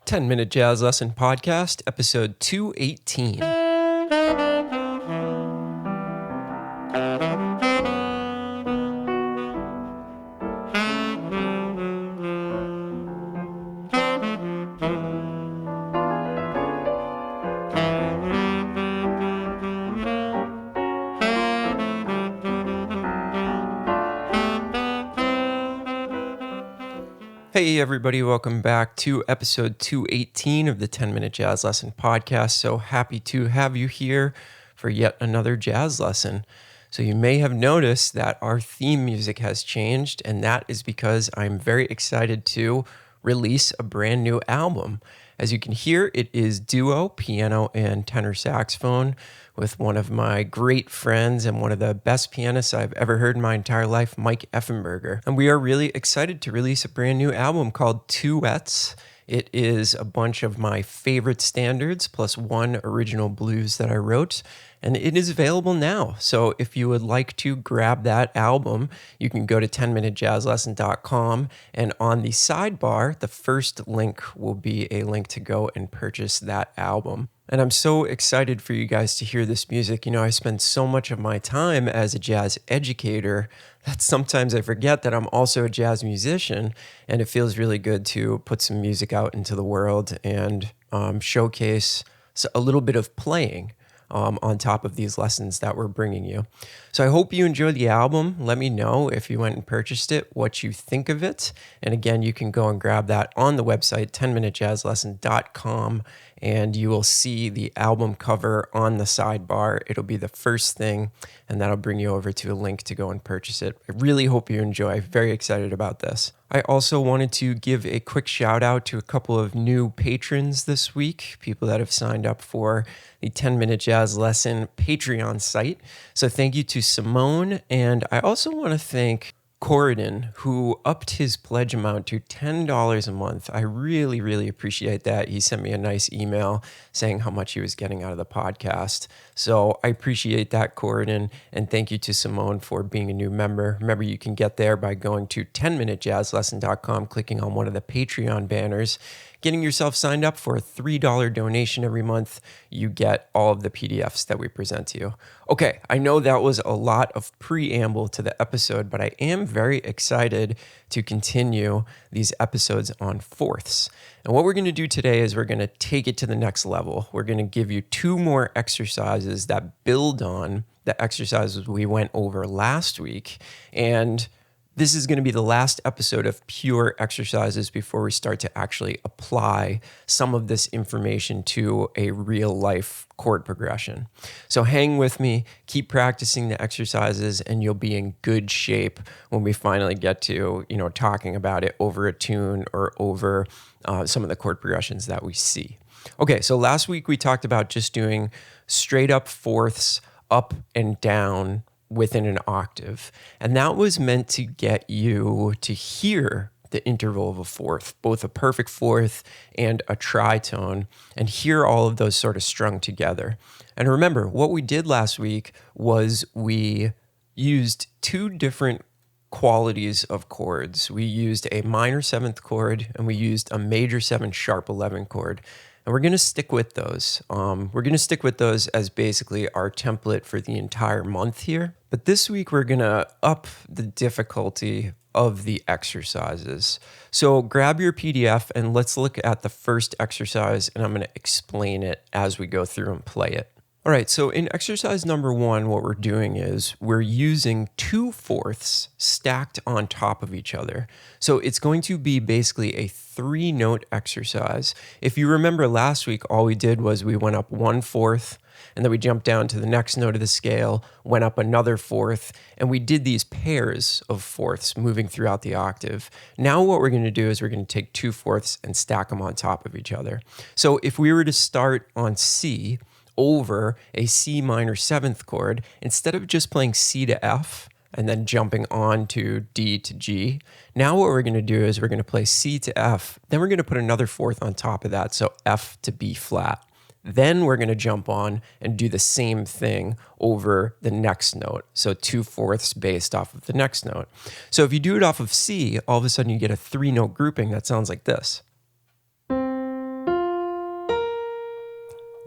10-Minute Jazz Lesson Podcast, episode 218. Hey everybody, welcome back to episode 218 of the 10-Minute Jazz Lesson Podcast. So happy to have you here for yet another jazz lesson. So you may have noticed that our theme music has changed, and that is because I'm very excited to release a brand new album. As you can hear, it is duo, piano and tenor saxophone, with one of my great friends and one of the best pianists I've ever heard in my entire life, Mike Effenberger. And we are really excited to release a brand new album called Duets. It is a bunch of my favorite standards plus one original blues that I wrote, and it is available now. So if you would like to grab that album, you can go to 10minutejazzlesson.com, and on the sidebar, the first link will be a link to go and purchase that album. And I'm so excited for you guys to hear this music. You know, I spend so much of my time as a jazz educator that sometimes I forget that I'm also a jazz musician, and it feels really good to put some music out into the world and showcase a little bit of playing on top of these lessons that we're bringing you. So I hope you enjoy the album. Let me know if you went and purchased it, what you think of it. And again, you can go and grab that on the website, 10minutejazzlesson.com, and you will see the album cover on the sidebar. It'll be the first thing, and that'll bring you over to a link to go and purchase it. I really hope you enjoy. Very excited about this. I also wanted to give a quick shout out to a couple of new patrons this week, people that have signed up for the 10-Minute Jazz Lesson Patreon site. So thank you to Simone, and I also want to thank Corridon, who upped his pledge amount to $10 a month. I really, really appreciate that. He sent me a nice email saying how much he was getting out of the podcast. So I appreciate that, Corridon, and thank you to Simone for being a new member. Remember, you can get there by going to 10minutejazzlesson.com, clicking on one of the Patreon banners, getting yourself signed up for a $3 donation every month. You get all of the PDFs that we present to you. Okay, I know that was a lot of preamble to the episode, but I am very excited to continue these episodes on fourths. And what we're going to do today is we're going to take it to the next level. We're going to give you two more exercises that build on the exercises we went over last week. And this is going to be the last episode of pure exercises before we start to actually apply some of this information to a real life chord progression. So hang with me, keep practicing the exercises, and you'll be in good shape when we finally get to, talking about it over a tune or over some of the chord progressions that we see. Okay, so last week we talked about just doing straight up fourths, up and down within an octave. And that was meant to get you to hear the interval of a fourth, both a perfect fourth and a tritone, and hear all of those sort of strung together. And remember, what we did last week was we used two different qualities of chords. We used a minor seventh chord, and we used a major 7 sharp 11 chord. And we're going to stick with those. We're going to stick with those as basically our template for the entire month here. But this week, we're going to up the difficulty of the exercises. So grab your PDF and let's look at the first exercise, and I'm going to explain it as we go through and play it. All right, so in exercise number 1, what we're doing is we're using 2 fourths stacked on top of each other. So it's going to be basically a 3-note exercise. If you remember last week, all we did was we went up 1 fourth, and then we jumped down to the next note of the scale, went up another fourth, and we did these pairs of fourths moving throughout the octave. Now what we're going to do is we're going to take 2 fourths and stack them on top of each other. So if we were to start on C, over a C minor 7th chord, instead of just playing C to F and then jumping on to D to G, now what we're going to do is we're going to play C to F, then we're going to put another fourth on top of that, so F to B flat. Then we're going to jump on and do the same thing over the next note, so 2 fourths based off of the next note. So if you do it off of C, all of a sudden you get a 3-note grouping that sounds like this.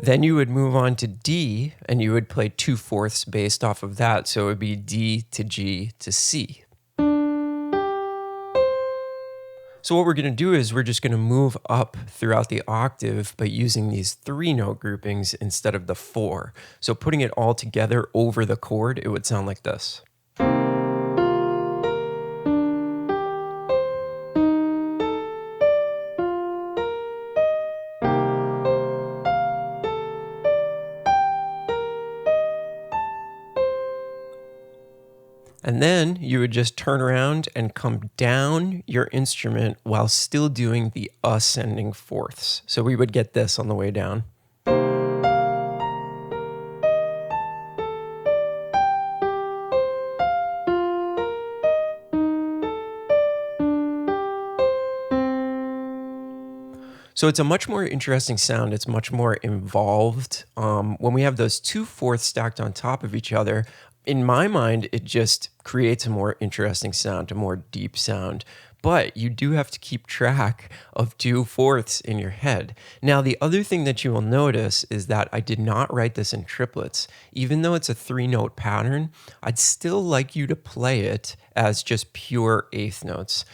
Then you would move on to D, and you would play 2/4 based off of that. So it would be D to G to C. So what we're going to do is we're just going to move up throughout the octave by using these 3-note groupings instead of the 4. So putting it all together over the chord, it would sound like this. And then you would just turn around and come down your instrument while still doing the ascending fourths. So we would get this on the way down. So it's a much more interesting sound. It's much more involved. When we have those 2/4 stacked on top of each other, in my mind, it just creates a more interesting sound, a more deep sound. But you do have to keep track of 2/4 in your head. Now, the other thing that you will notice is that I did not write this in triplets. Even though it's a 3-note pattern, I'd still like you to play it as just pure eighth notes.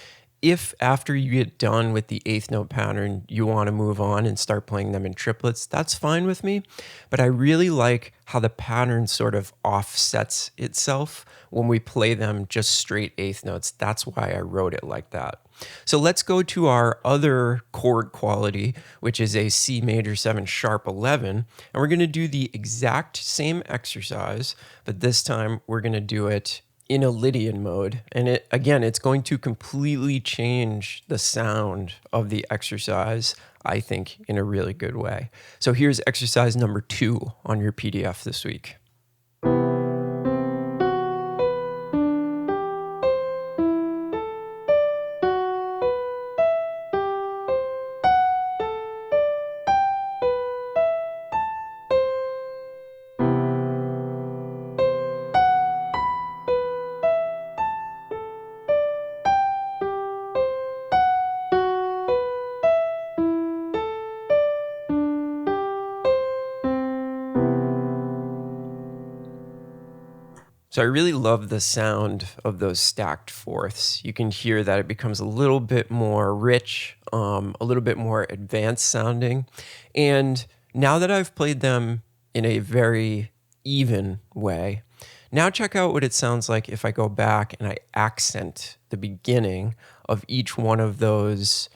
If after you get done with the eighth note pattern, you want to move on and start playing them in triplets, that's fine with me. But I really like how the pattern sort of offsets itself when we play them just straight eighth notes. That's why I wrote it like that. So let's go to our other chord quality, which is a C major 7 sharp 11. And we're going to do the exact same exercise, but this time we're going to do it in a Lydian mode. And it's going to completely change the sound of the exercise, I think, in a really good way. So here's exercise number 2 on your PDF this week. So I really love the sound of those stacked fourths. You can hear that it becomes a little bit more rich, a little bit more advanced sounding. And now that I've played them in a very even way, now check out what it sounds like if I go back and I accent the beginning of each one of those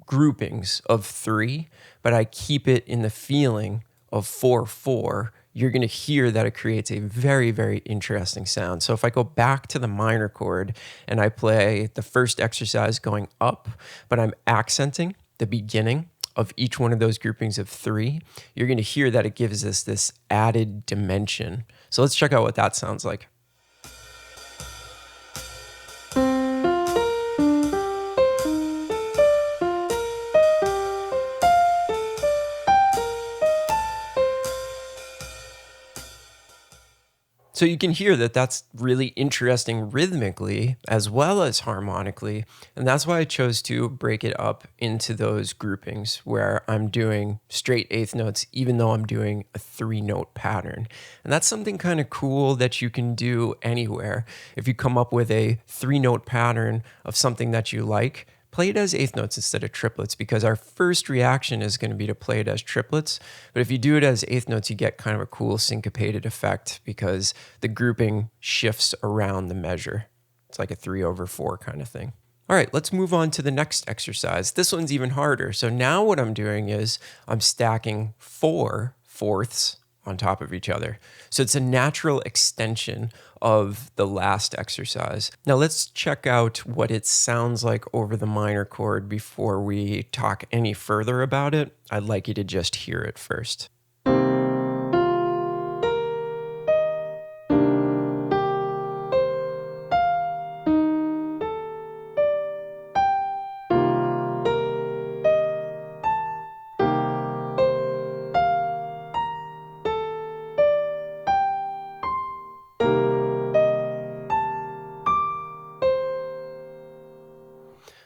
groupings of 3, but I keep it in the feeling of 4/4. You're going to hear that it creates a very, very interesting sound. So if I go back to the minor chord and I play the first exercise going up, but I'm accenting the beginning of each one of those groupings of 3, you're going to hear that it gives us this added dimension. So let's check out what that sounds like. So you can hear that that's really interesting rhythmically as well as harmonically. And that's why I chose to break it up into those groupings where I'm doing straight eighth notes, even though I'm doing a 3-note pattern. And that's something kind of cool that you can do anywhere. If you come up with a 3-note pattern of something that you like, play it as eighth notes instead of triplets, because our first reaction is going to be to play it as triplets. But if you do it as eighth notes, you get kind of a cool syncopated effect because the grouping shifts around the measure. It's like a 3/4 kind of thing. All right, let's move on to the next exercise. This one's even harder. So now what I'm doing is I'm stacking 4/4 on top of each other. So it's a natural extension of the last exercise. Now let's check out what it sounds like over the minor chord before we talk any further about it. I'd like you to just hear it first.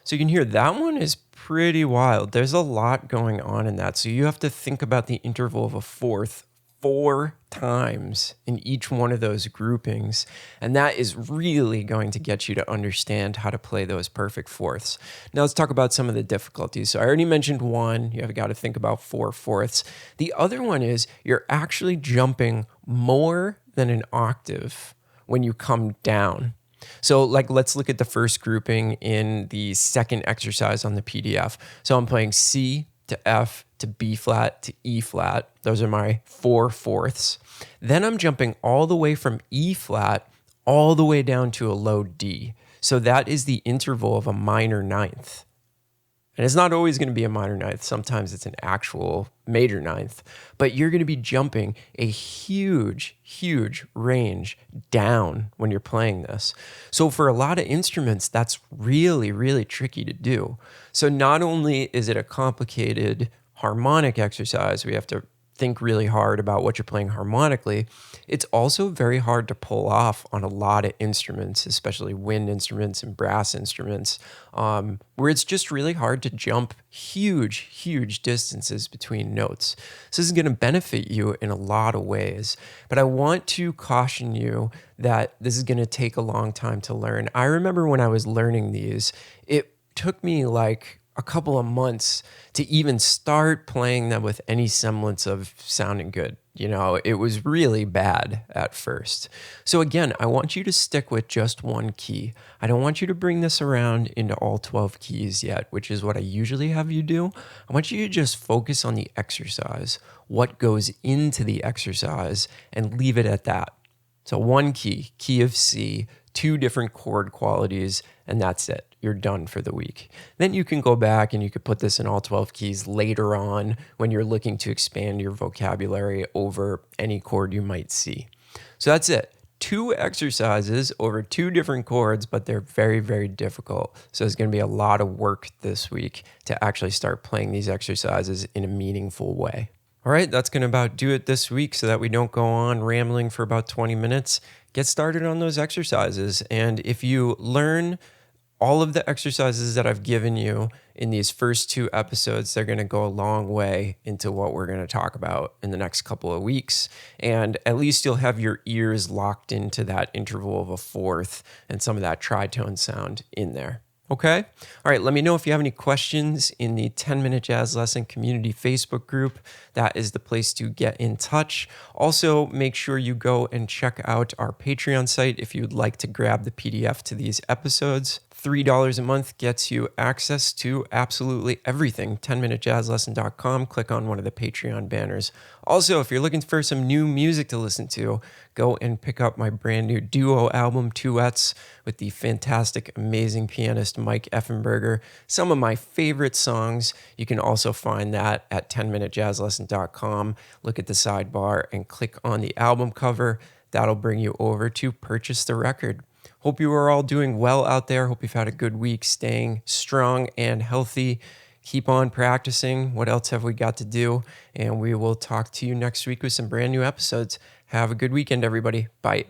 So you can hear that one is pretty wild. There's a lot going on in that. So you have to think about the interval of a fourth 4 times in each one of those groupings. And that is really going to get you to understand how to play those perfect fourths. Now let's talk about some of the difficulties. So I already mentioned one, you have got to think about 4/4. The other one is you're actually jumping more than an octave when you come down. So like, let's look at the first grouping in the second exercise on the PDF. So I'm playing C to F to B flat to E flat. Those are my 4/4. Then I'm jumping all the way from E flat all the way down to a low D. So that is the interval of a minor ninth. And it's not always going to be a minor ninth. Sometimes it's an actual major ninth. But you're going to be jumping a huge, huge range down when you're playing this. So for a lot of instruments, that's really, really tricky to do. So not only is it a complicated harmonic exercise, we have to think really hard about what you're playing harmonically, it's also very hard to pull off on a lot of instruments, especially wind instruments and brass instruments, where it's just really hard to jump huge, huge distances between notes. So this is going to benefit you in a lot of ways, but I want to caution you that this is going to take a long time to learn. I remember when I was learning these, it took me like a couple of months to even start playing them with any semblance of sounding good. You know, it was really bad at first. So again, I want you to stick with just one key. I don't want you to bring this around into all 12 keys yet, which is what I usually have you do. I want you to just focus on the exercise, what goes into the exercise, and leave it at that. So one key, key of C, 2 different chord qualities, and that's it. You're done for the week. Then you can go back and you could put this in all 12 keys later on when you're looking to expand your vocabulary over any chord you might see. So that's it. 2 exercises over 2 different chords, but they're very, very difficult. So it's going to be a lot of work this week to actually start playing these exercises in a meaningful way. All right, that's going to about do it this week so that we don't go on rambling for about 20 minutes. Get started on those exercises. And if you learn all of the exercises that I've given you in these first 2 episodes, they're going to go a long way into what we're going to talk about in the next couple of weeks. And at least you'll have your ears locked into that interval of a fourth and some of that tritone sound in there. Okay? All right, let me know if you have any questions in the 10-Minute Jazz Lesson Community Facebook group. That is the place to get in touch. Also, make sure you go and check out our Patreon site if you'd like to grab the PDF to these episodes. $3 a month gets you access to absolutely everything. 10minutejazzlesson.com. Click on one of the Patreon banners. Also, if you're looking for some new music to listen to, go and pick up my brand new duo album, Duets, with the fantastic, amazing pianist Mike Effenberger. Some of my favorite songs. You can also find that at 10minutejazzlesson.com. Look at the sidebar and click on the album cover. That'll bring you over to purchase the record. Hope you are all doing well out there. Hope you've had a good week, staying strong and healthy. Keep on practicing. What else have we got to do? And we will talk to you next week with some brand new episodes. Have a good weekend, everybody. Bye.